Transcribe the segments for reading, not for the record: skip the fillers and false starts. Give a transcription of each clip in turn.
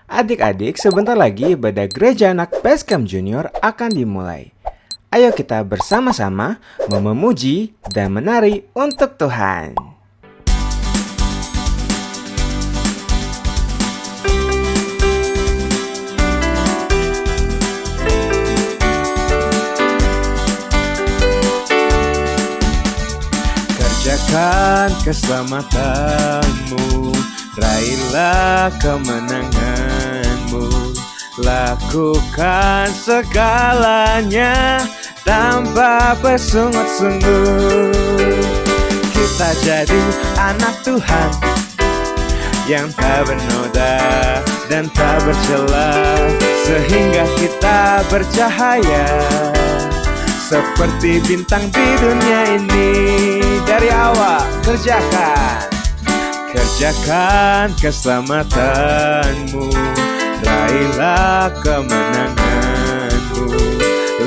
Adik-adik, sebentar lagi ibadah gereja anak Basecamp Junior akan dimulai. Ayo kita bersama-sama memuji dan menari untuk Tuhan. Kerjakan keselamatanmu, raihlah kemenanganmu, lakukan segalanya tanpa bersungut-sungut. Kita jadi anak Tuhan yang tak bernoda dan tak bercela, sehingga kita bercahaya seperti bintang di dunia ini. Dari awal kerjakan keselamatanmu, raihlah kemenanganmu,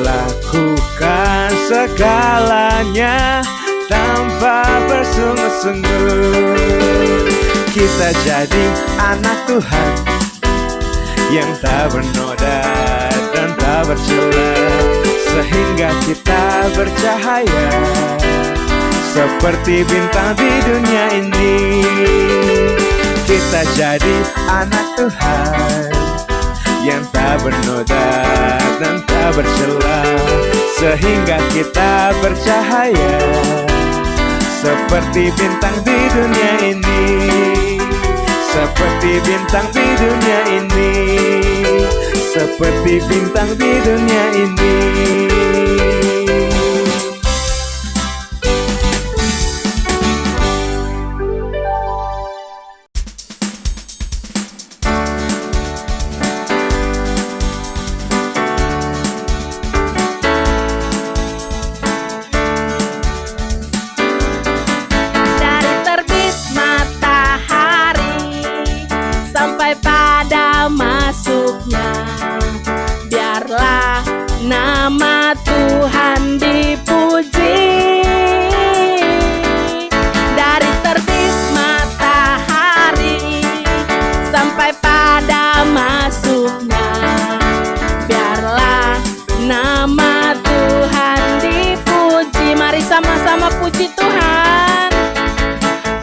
lakukan segalanya tanpa bersungut-sungut. Kita jadi anak Tuhan yang tak bernoda dan tak bercela, sehingga kita bercahaya seperti bintang di dunia ini. Kita jadi anak Tuhan yang tak bernoda dan tak bercela, sehingga kita bercahaya seperti bintang di dunia ini. Seperti bintang di dunia ini, seperti bintang di dunia ini. Nama Tuhan dipuji. Dari terbit matahari sampai pada masuknya, biarlah nama Tuhan dipuji. Mari sama-sama puji Tuhan.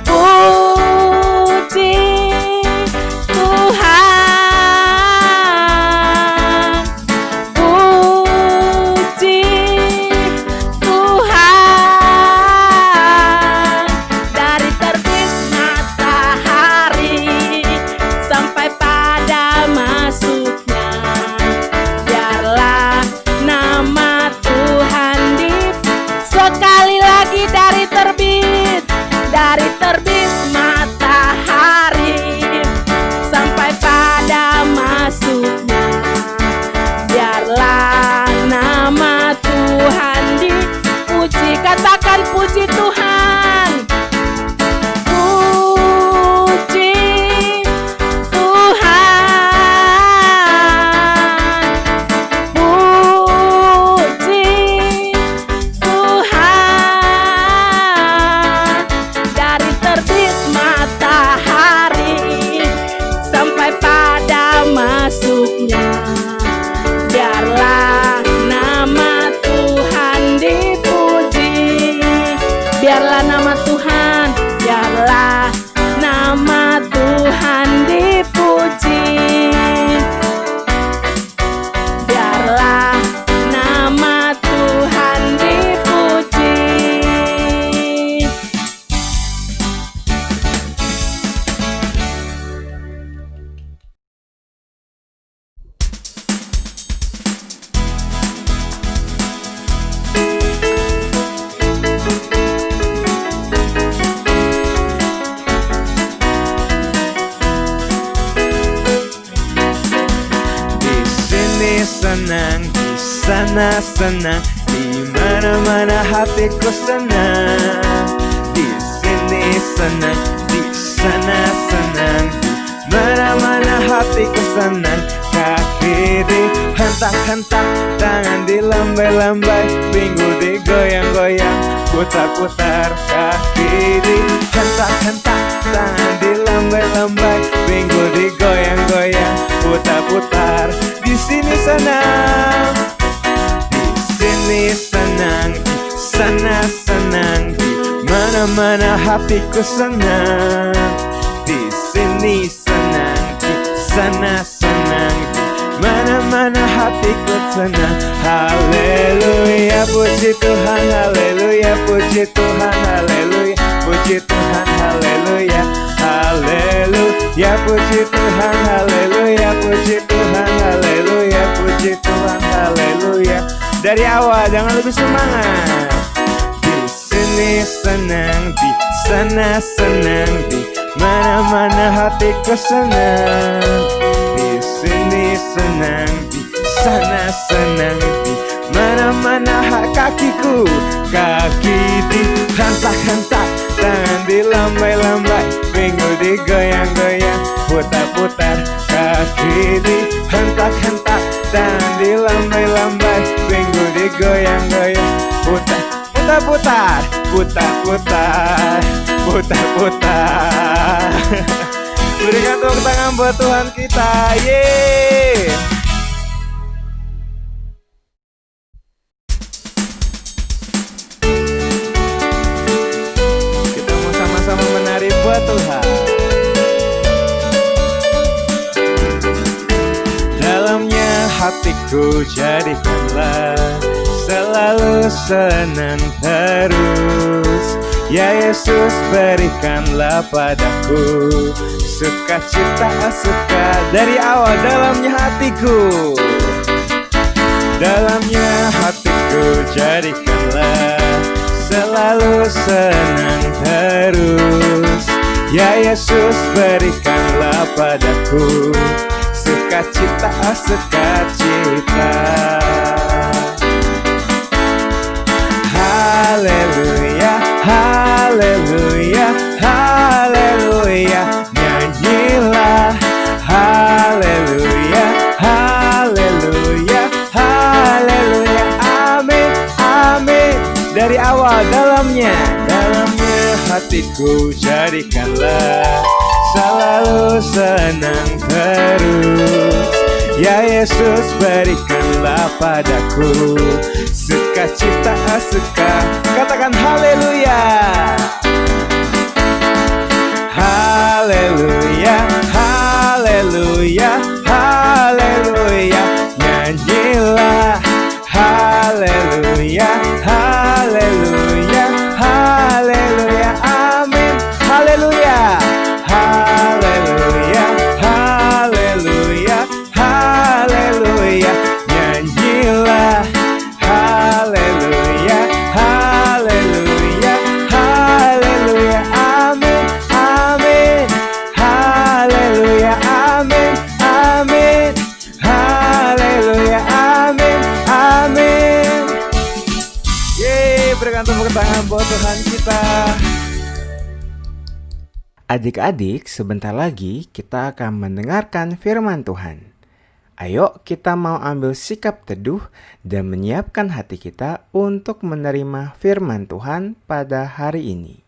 Puji Tuhan. Dari terbit matahari sampai pada masuknya, biarlah nama Tuhan dipuji. Katakan puji Tuhan. Puji Tuhan. Puji Tuhan. Dari terbit matahari sampai pada masuknya, biarlah nama Tuhan dipuji. Biarlah nama Tuhan, biarlah nama Tuhan dipuji. Biarlah nama Tuhan dipuji. Senang, di sana senang, di mana-mana hatiku senang. Di sini senang, di sana senang, di mana-mana hatiku senang. Kaki dihentak-hentak, tangan dilambai-lambai, pinggul digoyang-goyang, putar-putar. Kaki dihentak-hentak, tangan dilambai-lambai, pinggul digoyang-goyang, putar-putar. Di sini senang, di sini senang, di sana senang, di mana-mana hatiku senang. Di sini senang, di sana senang, di mana-mana hatiku senang. Haleluya, puji Tuhan, haleluya, puji Tuhan, haleluya, puji Tuhan, haleluya, haleluya, puji Tuhan, haleluya, puji Tuhan, haleluya, puji Tuhan, haleluya. Dari awal jangan lebih semangat. Di sini senang, di sana senang, di mana-mana hatiku senang. Di sini senang, di sana senang, di mana-mana kakiku. Kaki dihentak-hentak, tangan dilambai-lambai, pinggul digoyang-goyang, putar-putar. Kaki dihentak-hentak, tangan dilambai-lambai, pinggul digoyang-goyang, putar-putar, putar-putar, putar-putar. Berikan tepuk tangan buat Tuhan kita. Yeay. Kita mau sama-sama menari buat Tuhan. Dalamnya hatiku jadikanlah selalu senang terus. Ya Yesus, berikanlah padaku sukacita, suka dari awal dalamnya hatiku. Dalamnya hatiku jadikanlah selalu senang terus. Ya Yesus, berikanlah padaku sukacita, sukacita. Haleluya, haleluya, haleluya. Nyanyilah haleluya, haleluya, haleluya. Amin, amin. Dari awal dalamnya hatiku jadikanlah selalu senang terus. Ya Yesus, berikanlah padaku sukacita, suka. Katakan haleluya. Haleluya, haleluya, haleluya. Nyanyilah haleluya, haleluya, haleluya. Amin, haleluya, haleluya, haleluya, haleluya. Nyanyilah haleluya, haleluya, haleluya. Amin, amin, haleluya, amin, amin, haleluya, amin, amin. Yeay, berikan tepuk tangan buat Tuhan kita. Adik-adik, sebentar lagi kita akan mendengarkan firman Tuhan. Ayo kita mau ambil sikap teduh dan menyiapkan hati kita untuk menerima firman Tuhan pada hari ini.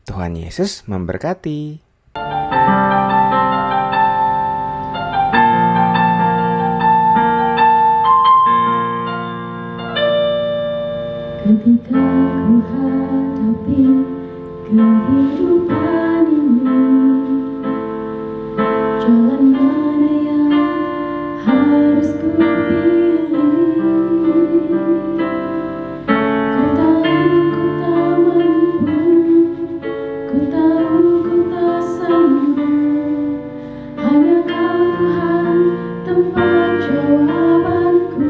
Tuhan Yesus memberkati. Ketika ku hadapi kehidupan ini, jalan mana yang harus ku pilih? Ku tahu ku tak mampu, ku tahu ku tak sanggup. Hanya Kau Tuhan tempat jawabanku.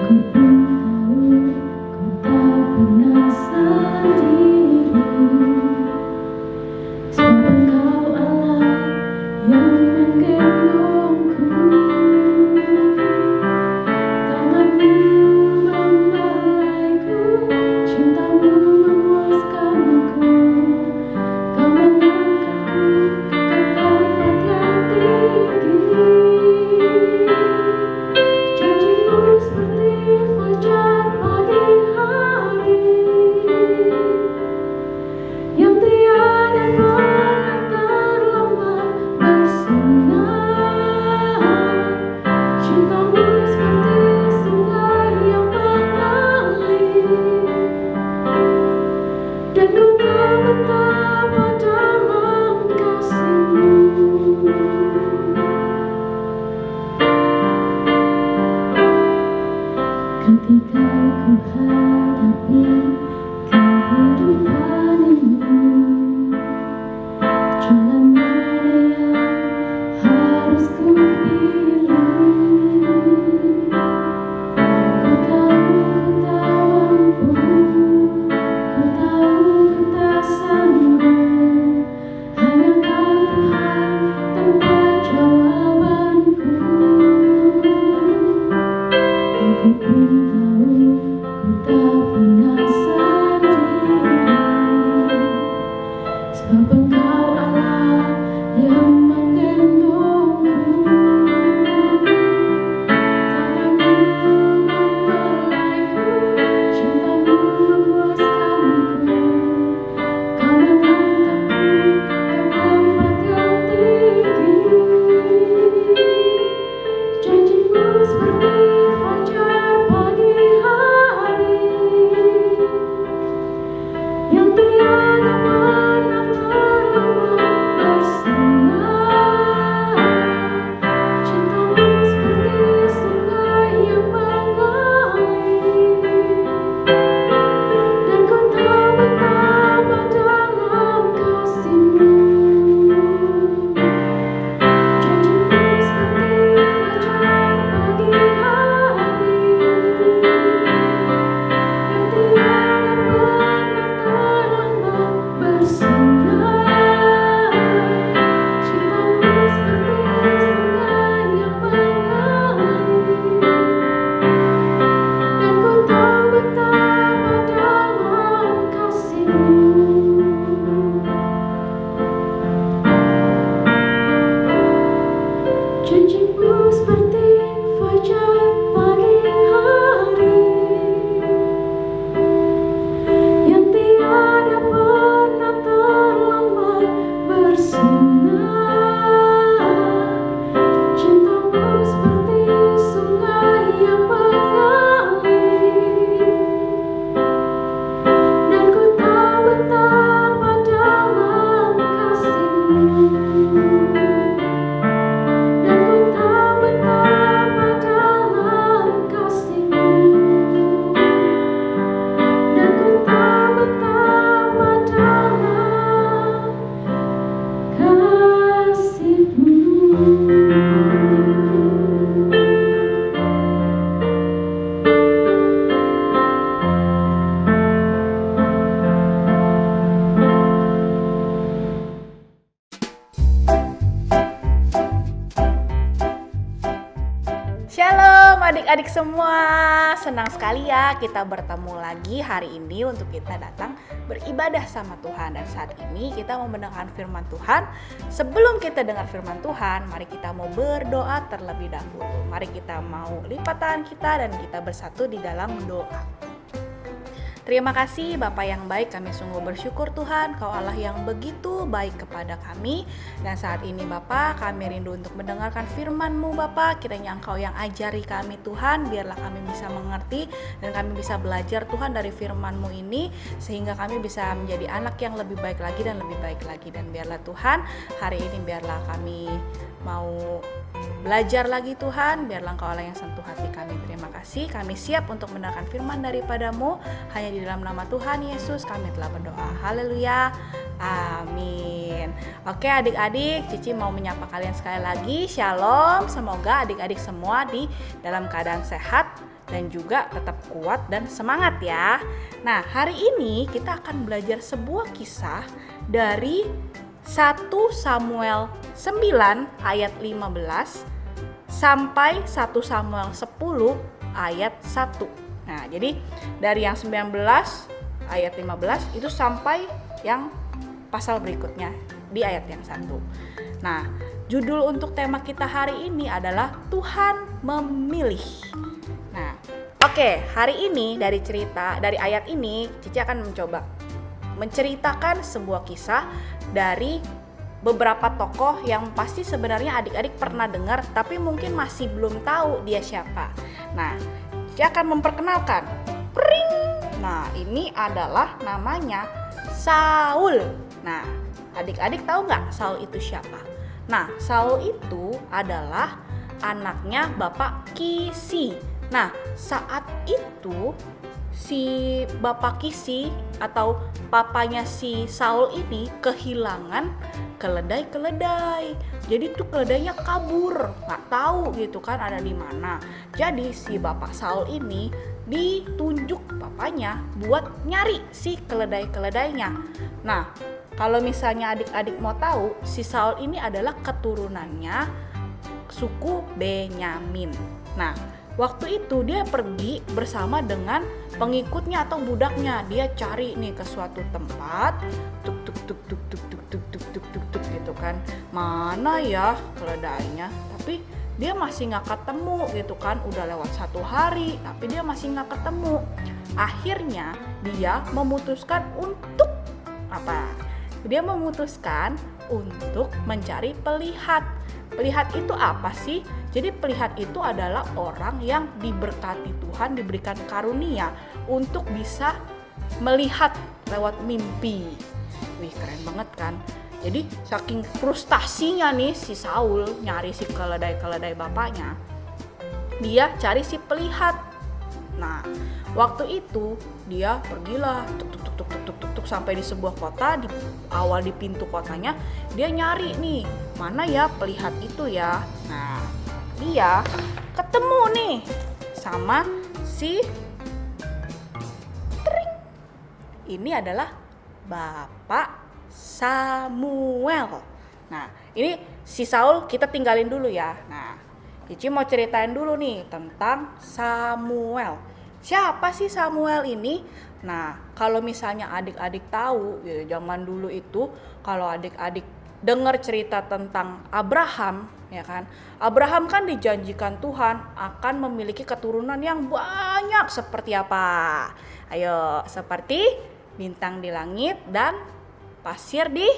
Aku pun tahu ku tak pernah sendiri, sebab Engkau Allah yang menggendongku. Tanganmu membelaiku, cintamu memuaskanku. Kau mengangkatku ke tempat yang tinggi. betapa dalam kasih-Mu. Ketika ku hadapi kehidupan ini, jalan mana yang harus ku pilih? Ku tahu ku tak mampu, ku tahu ku tak sanggup. Hanya Kau Tuhan tempat jawabanku. Aku pun tahu ku tak pernah sendiri, sebab Engkau Allah yang menggendongku. Tanganmu membelaiku, cinta-Mu memuaskanku. Kau mengangkatku ke tempat yang tinggi. Janji-Mu seperti fajar pagi hari, yang tiada pernah terlambat bersinar. Cinta-Mu seperti sungai yang mengalir, dan ku tahu betapa dalam kasih-Mu. Janji-Mu seperti fajar pagi hari, yang tiada pernah terlambat bersinar. Cinta-Mu seperti sungai yang mengalir, dan ku tahu betapa dalam kasih-Mu. Janji-Mu seperti fajar pagi hari, yang tiada pernah terlambat bersinar. Cinta-Mu seperti sungai yang mengalir, dan ku tahu betapa dalam kasih-Mu. Dan ku tahu betapa dalam kasih-Mu. Dan ku tahu betapa dalam kasih-Mu. Shalom adik-adik semua, senang sekali ya kita bertemu lagi hari ini untuk kita datang beribadah sama Tuhan. Dan saat ini kita mau mendengarkan firman Tuhan. Sebelum kita dengar firman Tuhan, mari kita mau berdoa terlebih dahulu. Mari kita mau lipat tangan kita dan kita bersatu di dalam doa. Terima kasih Bapa yang baik, kami sungguh bersyukur Tuhan, Kau Allah yang begitu baik kepada kami. Dan saat ini Bapa, kami rindu untuk mendengarkan firman-Mu Bapa. Kiranya Engkau yang ajari kami Tuhan, biarlah kami bisa mengerti dan kami bisa belajar Tuhan dari firman-Mu ini, sehingga kami bisa menjadi anak yang lebih baik lagi dan lebih baik lagi. Dan biarlah Tuhan, hari ini biarlah kami mau belajar lagi Tuhan, biarlah Engkau Allah yang sentuh hati kami. Terima kasih, kami siap untuk mendengarkan firman daripada-Mu. Hanya di dalam nama Tuhan Yesus kami telah berdoa. Haleluya, amin. Oke adik-adik, Cici mau menyapa kalian sekali lagi. Shalom, semoga adik-adik semua di dalam keadaan sehat dan juga tetap kuat dan semangat ya. Nah, hari ini kita akan belajar sebuah kisah dari 1 Samuel 9 ayat 15 sampai 1 Samuel 10 ayat 1. Nah, jadi dari yang 19 ayat 15 itu sampai yang pasal berikutnya di ayat yang 1. Nah, judul untuk tema kita hari ini adalah Tuhan memilih. Nah, oke, hari ini dari ayat ini Cici akan mencoba menceritakan sebuah kisah dari beberapa tokoh yang pasti sebenarnya adik-adik pernah dengar, tapi mungkin masih belum tahu dia siapa. Nah, Cici akan memperkenalkan. Pring. Nah, ini adalah namanya Saul. Nah, adik-adik tahu nggak Saul itu siapa? Nah, Saul itu adalah anaknya Bapak Kisi. Nah, saat itu si Bapak Kisi atau papanya si Saul ini kehilangan keledai-keledai. Jadi tuh keledainya kabur, nggak tahu gitu kan ada di mana. Jadi si Bapak Saul ini ditunjuk papanya buat nyari si keledai-keledainya. Nah, kalau misalnya adik-adik mau tahu, si Saul ini adalah keturunannya suku Benyamin. Nah, waktu itu dia pergi bersama dengan pengikutnya atau budaknya. Dia cari nih ke suatu tempat, tuk tuk tuk tuk tuk tuk tuk tuk tuk tuk tuk gitu kan. Mana ya keledainya? Tapi dia masih nggak ketemu gitu kan. Udah lewat 1 hari, tapi dia masih nggak ketemu. Akhirnya dia memutuskan untuk apa? Dia memutuskan untuk mencari pelihat. Pelihat itu apa sih? Jadi pelihat itu adalah orang yang diberkati Tuhan, diberikan karunia untuk bisa melihat lewat mimpi. Wih, keren banget kan? Jadi saking frustasinya nih si Saul nyari si keledai-keledai bapaknya, dia cari si pelihat. Nah, waktu itu dia pergilah tuk sampai di sebuah kota. Di awal di pintu kotanya dia nyari nih, mana ya pelihat itu ya. Nah, dia ketemu nih sama si Tring. Ini adalah Bapak Samuel. Nah, ini si Saul kita tinggalin dulu ya. Nah, Cici mau ceritain dulu nih tentang Samuel. Siapa sih Samuel ini? Nah, kalau misalnya adik-adik tahu, ya, zaman dulu itu kalau adik-adik dengar cerita tentang Abraham, ya kan? Abraham kan dijanjikan Tuhan akan memiliki keturunan yang banyak seperti apa? Ayo, seperti bintang di langit dan pasir di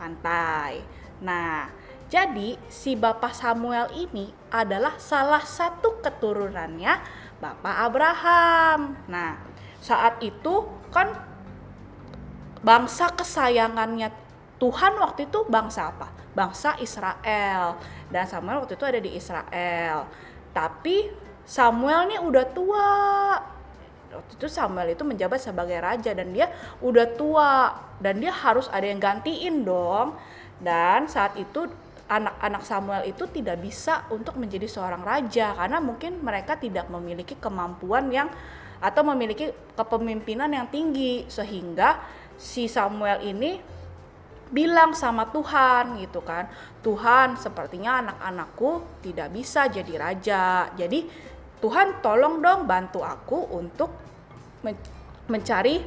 pantai. Nah, jadi si Bapak Samuel ini adalah salah satu keturunannya Bapak Abraham. Nah, saat itu kan bangsa kesayangannya Tuhan waktu itu bangsa apa? Bangsa Israel. Dan Samuel waktu itu ada di Israel. Tapi Samuel nih udah tua. Waktu itu Samuel itu menjabat sebagai raja dan dia udah tua. Dan dia harus ada yang gantiin dong. Dan saat itu anak-anak Samuel itu tidak bisa untuk menjadi seorang raja karena mungkin mereka tidak memiliki kemampuan yang atau memiliki kepemimpinan yang tinggi, sehingga si Samuel ini bilang sama Tuhan gitu kan, Tuhan sepertinya anak-anakku tidak bisa jadi raja, jadi Tuhan tolong dong bantu aku untuk mencari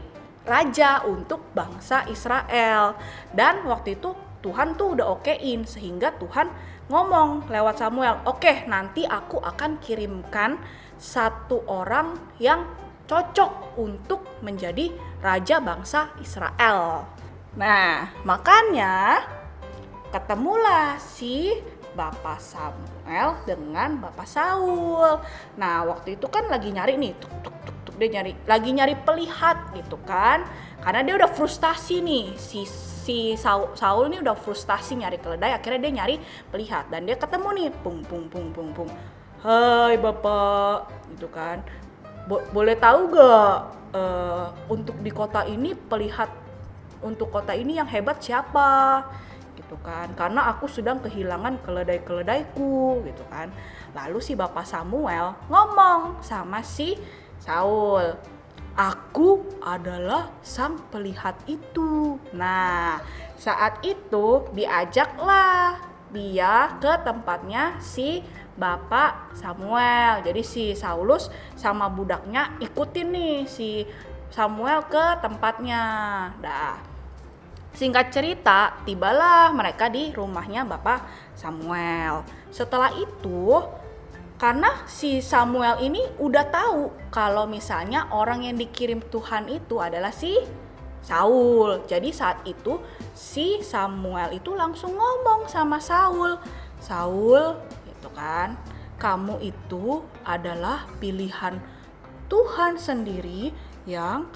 raja untuk bangsa Israel. Dan waktu itu Tuhan tuh udah okein, sehingga Tuhan ngomong lewat Samuel, oke, nanti aku akan kirimkan satu orang yang cocok untuk menjadi raja bangsa Israel. Nah, makanya ketemulah si Bapak Samuel dengan Bapak Saul. Nah, waktu itu kan lagi nyari nih, dia lagi nyari pelihat gitu kan. Karena dia udah frustasi nih, si Saul nih udah frustasi nyari keledai, akhirnya dia nyari pelihat dan dia ketemu nih, pung. Hai Bapak, gitu kan. Boleh tahu gak untuk di kota ini pelihat untuk kota ini yang hebat siapa? Gitu kan. Karena aku sedang kehilangan keledai-keledaiku, gitu kan. Lalu si Bapak Samuel ngomong sama si Saul, aku adalah sang pelihat itu. Nah, saat itu diajaklah dia ke tempatnya si Bapak Samuel. Jadi si Saulus sama budaknya ikutin nih si Samuel ke tempatnya. Dah. Singkat cerita, tibalah mereka di rumahnya Bapak Samuel. Setelah itu, karena si Samuel ini udah tahu kalau misalnya orang yang dikirim Tuhan itu adalah si Saul. Jadi saat itu si Samuel itu langsung ngomong sama Saul, Saul, gitu kan, kamu itu adalah pilihan Tuhan sendiri yang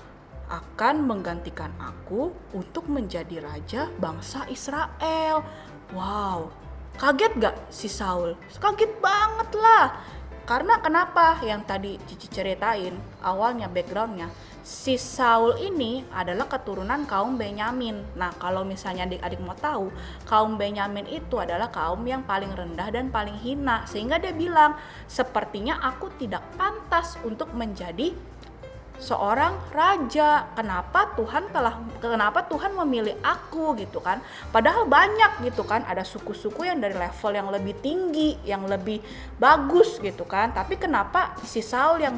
akan menggantikan aku untuk menjadi raja bangsa Israel. Wow, kaget gak si Saul? Kaget banget lah. Karena kenapa? Yang tadi Cici ceritain awalnya backgroundnya, si Saul ini adalah keturunan kaum Benyamin. Nah, kalau misalnya adik-adik mau tahu, kaum Benyamin itu adalah kaum yang paling rendah dan paling hina. Sehingga dia bilang, sepertinya aku tidak pantas untuk menjadi seorang raja. Kenapa Tuhan memilih aku gitu kan? Padahal banyak gitu kan, ada suku-suku yang dari level yang lebih tinggi, yang lebih bagus gitu kan. Tapi kenapa si Saul yang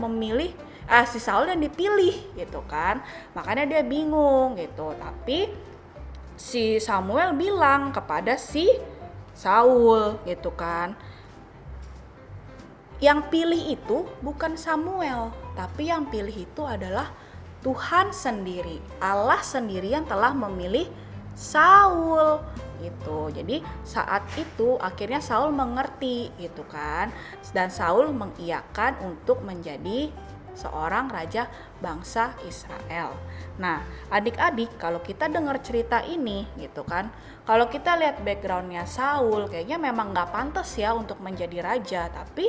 dipilih gitu kan? Makanya dia bingung gitu. Tapi si Samuel bilang kepada si Saul gitu kan, yang pilih itu bukan Samuel, tapi yang pilih itu adalah Tuhan sendiri. Allah sendiri yang telah memilih Saul gitu. Jadi saat itu akhirnya Saul mengerti gitu kan. Dan Saul mengiyakan untuk menjadi seorang raja bangsa Israel. Nah, adik-adik, kalau kita dengar cerita ini gitu kan, kalau kita lihat backgroundnya Saul, kayaknya memang gak pantas ya untuk menjadi raja. Tapi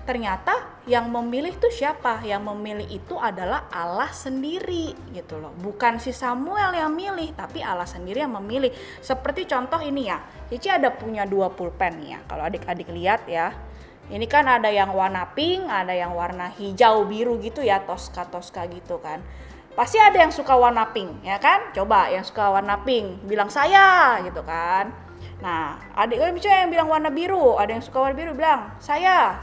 ternyata yang memilih itu siapa? Yang memilih itu adalah Allah sendiri gitu loh. Bukan si Samuel yang milih, tapi Allah sendiri yang memilih. Seperti contoh ini ya, Cici ada punya 2 pulpen nih ya. Kalau adik-adik lihat ya, ini kan ada yang warna pink, ada yang warna hijau biru gitu ya, toska-toska gitu kan. Pasti ada yang suka warna pink ya kan? Coba yang suka warna pink bilang saya gitu kan. Nah, adik misalnya yang bilang warna biru, ada yang suka warna biru bilang saya.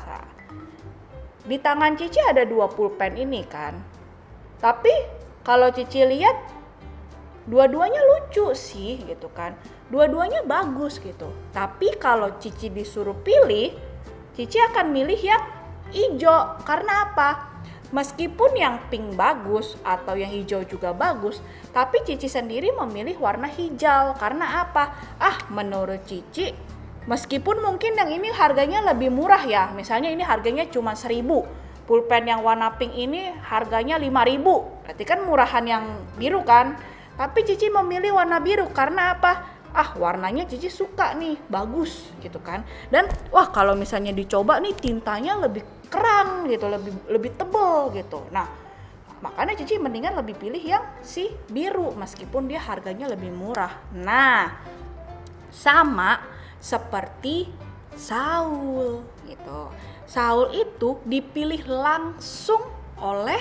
Di tangan Cici ada 2 pulpen ini kan. Tapi kalau Cici lihat dua-duanya lucu sih gitu kan. Dua-duanya bagus gitu. Tapi kalau Cici disuruh pilih, Cici akan milih yang hijau. Karena apa? Meskipun yang pink bagus atau yang hijau juga bagus, tapi Cici sendiri memilih warna hijau. Karena apa? Menurut Cici, meskipun mungkin yang ini harganya lebih murah ya. Misalnya ini harganya cuma 1.000. Pulpen yang warna pink ini harganya 5.000. Berarti kan murahan yang biru kan? Tapi Cici memilih warna biru karena apa? Warnanya Cici suka nih, bagus gitu kan. Dan kalau misalnya dicoba nih tintanya lebih kerang gitu, lebih tebal gitu. Nah, makanya Cici mendingan lebih pilih yang si biru meskipun dia harganya lebih murah. Nah, sama seperti Saul gitu. Saul itu dipilih langsung oleh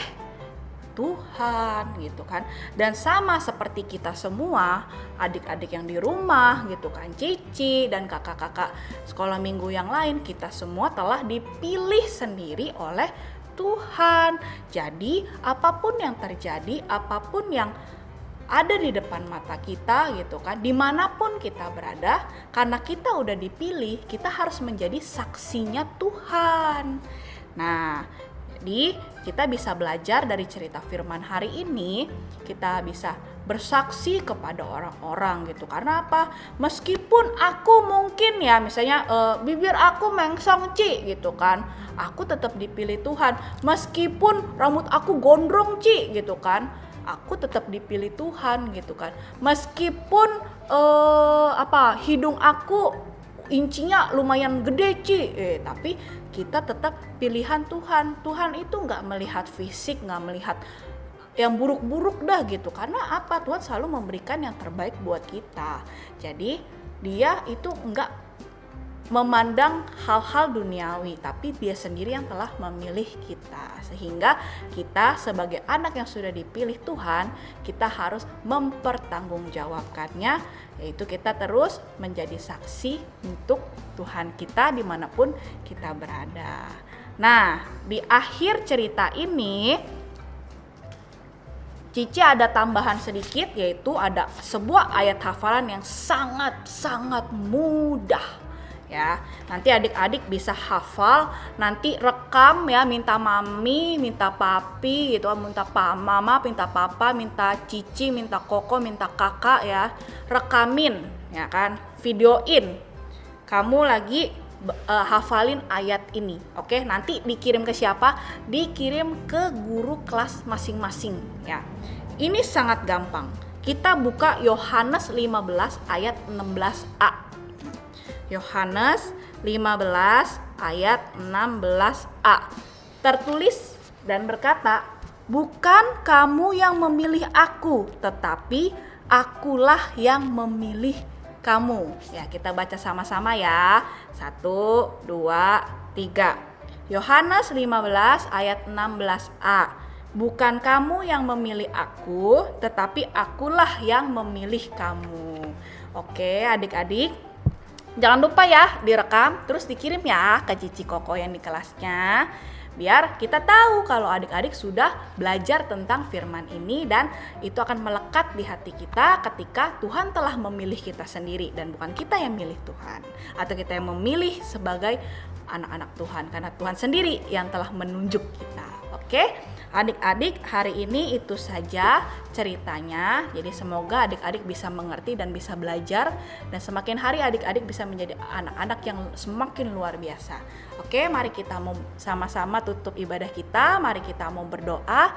Tuhan gitu kan. Dan sama seperti kita semua, adik-adik yang di rumah gitu kan, Cici dan kakak-kakak sekolah minggu yang lain, kita semua telah dipilih sendiri oleh Tuhan. Jadi apapun yang terjadi, apapun yang ada di depan mata kita gitu kan, dimanapun kita berada, karena kita udah dipilih, kita harus menjadi saksinya Tuhan. Nah, jadi kita bisa belajar dari cerita firman hari ini, kita bisa bersaksi kepada orang-orang gitu. Karena apa? Meskipun aku mungkin ya misalnya bibir aku mengsong Ci gitu kan, aku tetap dipilih Tuhan. Meskipun rambut aku gondrong Ci gitu kan, aku tetap dipilih Tuhan gitu kan. Meskipun hidung aku incinya lumayan gede Ci, tapi kita tetap pilihan Tuhan. Tuhan itu gak melihat fisik, gak melihat yang buruk-buruk dah gitu. Karena apa? Tuhan selalu memberikan yang terbaik buat kita. Jadi dia itu gak memandang hal-hal duniawi, tapi dia sendiri yang telah memilih kita. Sehingga kita sebagai anak yang sudah dipilih Tuhan, kita harus mempertanggungjawabkannya, yaitu kita terus menjadi saksi untuk Tuhan kita dimanapun kita berada. Nah, di akhir cerita ini Cici ada tambahan sedikit, yaitu ada sebuah ayat hafalan yang sangat-sangat mudah. Ya, nanti adik-adik bisa hafal, nanti rekam ya, minta mami, minta papi gitu, minta mama, minta papa, minta Cici, minta koko, minta kakak ya, rekamin ya kan, videoin. Kamu lagi hafalin ayat ini, oke? Nanti dikirim ke siapa? Dikirim ke guru kelas masing-masing ya. Ini sangat gampang. Kita buka Yohanes 15 ayat 16a. Yohanes 15 ayat 16a. Tertulis dan berkata, "Bukan kamu yang memilih aku, tetapi akulah yang memilih kamu." Ya, kita baca sama-sama ya. 1, 2, 3. Yohanes 15 ayat 16a. "Bukan kamu yang memilih aku, tetapi akulah yang memilih kamu." Oke, adik-adik, jangan lupa ya direkam terus dikirim ya ke Cici Koko yang di kelasnya, biar kita tahu kalau adik-adik sudah belajar tentang firman ini dan itu akan melekat di hati kita ketika Tuhan telah memilih kita sendiri dan bukan kita yang memilih Tuhan, atau kita yang memilih sebagai anak-anak Tuhan, karena Tuhan sendiri yang telah menunjuk kita. Oke, adik-adik, hari ini itu saja ceritanya. Jadi semoga adik-adik bisa mengerti dan bisa belajar, dan semakin hari adik-adik bisa menjadi anak-anak yang semakin luar biasa. Oke, mari kita mau sama-sama tutup ibadah kita. Mari kita mau berdoa.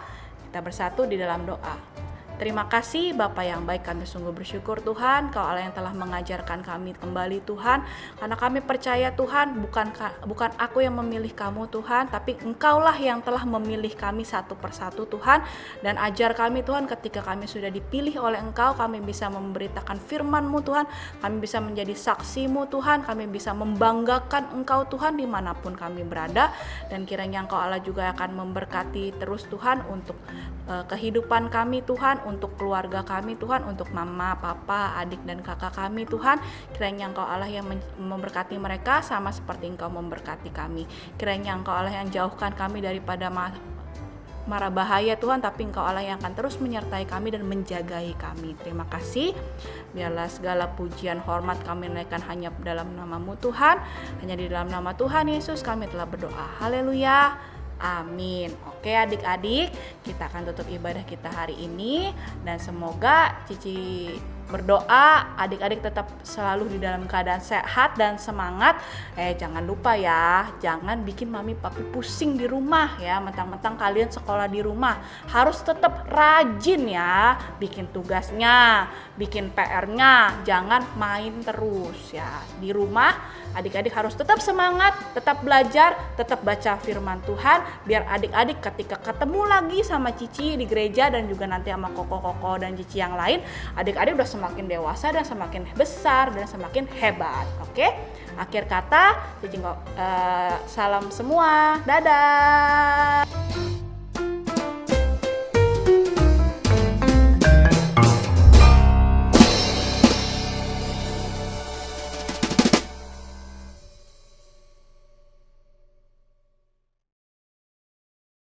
Kita bersatu di dalam doa. Terima kasih Bapa yang baik, kami sungguh bersyukur Tuhan, Kau Allah yang telah mengajarkan kami kembali Tuhan, karena kami percaya Tuhan bukan aku yang memilih kamu Tuhan, tapi Engkaulah yang telah memilih kami satu persatu Tuhan, dan ajar kami Tuhan ketika kami sudah dipilih oleh Engkau, kami bisa memberitakan firman-Mu Tuhan, kami bisa menjadi saksi-Mu Tuhan, kami bisa membanggakan Engkau Tuhan dimanapun kami berada, dan kiranya Engkau Allah juga akan memberkati terus Tuhan untuk kehidupan kami Tuhan, untuk keluarga kami Tuhan, untuk mama, papa, adik dan kakak kami Tuhan. Kiranya Engkau Allah yang memberkati mereka sama seperti Engkau memberkati kami. Kiranya Engkau Allah yang jauhkan kami daripada mara bahaya Tuhan, tapi Engkau Allah yang akan terus menyertai kami dan menjagai kami. Terima kasih. Biarlah segala pujian hormat kami naikkan hanya dalam nama-Mu Tuhan, hanya di dalam nama Tuhan Yesus kami telah berdoa. Haleluya. Amin. Oke adik-adik, kita akan tutup ibadah kita hari ini, dan semoga Cici berdoa adik-adik tetap selalu di dalam keadaan sehat dan semangat. Jangan lupa ya, jangan bikin mami papi pusing di rumah ya. Mentang-mentang kalian sekolah di rumah, harus tetap rajin ya, bikin tugasnya, bikin PR-nya, jangan main terus ya. Di rumah adik-adik harus tetap semangat, tetap belajar, tetap baca firman Tuhan, biar adik-adik ketika ketemu lagi sama Cici di gereja dan juga nanti sama Koko-Koko dan Cici yang lain, adik-adik udah semakin dewasa dan semakin besar dan semakin hebat. Oke? Akhir kata, Cici salam semua. Dadah.